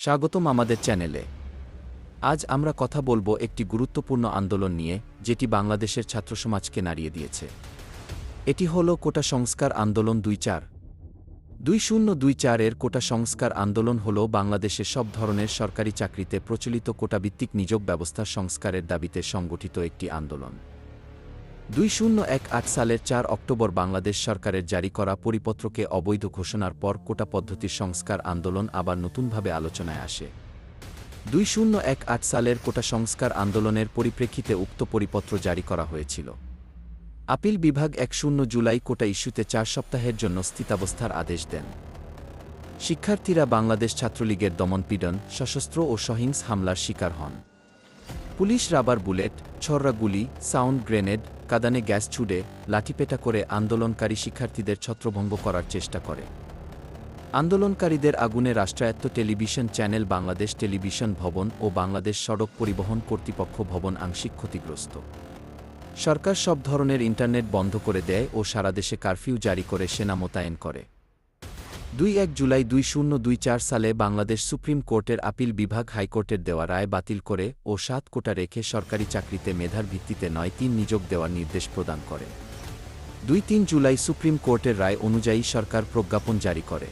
স্বাগতম আমাদের চ্যানেলে। আজ আমরা কথা বলবো একটি গুরুত্বপূর্ণ আন্দোলন নিয়ে, যেটি বাংলাদেশের ছাত্রসমাজকে নাড়িয়ে দিয়েছে। এটি হল কোটা সংস্কার আন্দোলন 2024 এর কোটা সংস্কার আন্দোলন হল বাংলাদেশের সব ধরনের সরকারি চাকরিতে প্রচলিত কোটাভিত্তিক নিয়োগ ব্যবস্থা সংস্কারের দাবিতে সংগঠিত একটি আন্দোলন। 2018 সালের 4 অক্টোবর বাংলাদেশ সরকারের জারি করা পরিপত্রকে অবৈধ ঘোষণার পর কোটা পদ্ধতির সংস্কার আন্দোলন আবার নতুনভাবে আলোচনায় আসে। 2018 সালের কোটা সংস্কার আন্দোলনের পরিপ্রেক্ষিতে উক্ত পরিপত্র জারি করা হয়েছিল। আপিল বিভাগ 10 জুলাই কোটা ইস্যুতে 4 সপ্তাহের জন্য স্থিতাবস্থার আদেশ দেন। শিক্ষার্থীরা বাংলাদেশ ছাত্রলীগের দমনপীড়ন, সশস্ত্র ও সহিংস হামলার শিকার হন। পুলিশ রাবার বুলেট, ছররা গুলি, সাউন্ড গ্রেনেড, কাঁদানে গ্যাস ছুড়ে, লাঠিপেটা করে আন্দোলনকারী শিক্ষার্থীদের ছত্রভঙ্গ করার চেষ্টা করে। আন্দোলনকারীদের আগুনে রাষ্ট্রায়ত্ত টেলিভিশন চ্যানেল বাংলাদেশ টেলিভিশন ভবন ও বাংলাদেশ সড়ক পরিবহন কর্তৃপক্ষ ভবন আংশিক ক্ষতিগ্রস্ত। সরকার সব ধরনের ইন্টারনেট বন্ধ করে দেয় ও সারা দেশে কারফিউ জারি করে সেনা মোতায়েন করে। 21 জুলাই 2024 সালে বাংলাদেশ সুপ্রিম কোর্টের আপিল বিভাগ হাইকোর্টের দেওয়া রায় বাতিল করে ও 7 কোটা রেখে সরকারি চাকরিতে মেধার ভিত্তিতে 9-3 নিয়োগ দেওয়ার নির্দেশ প্রদান করে। 2-3 জুলাই সুপ্রিম কোর্টের রায় অনুযায়ী সরকার প্রজ্ঞাপন জারি করে।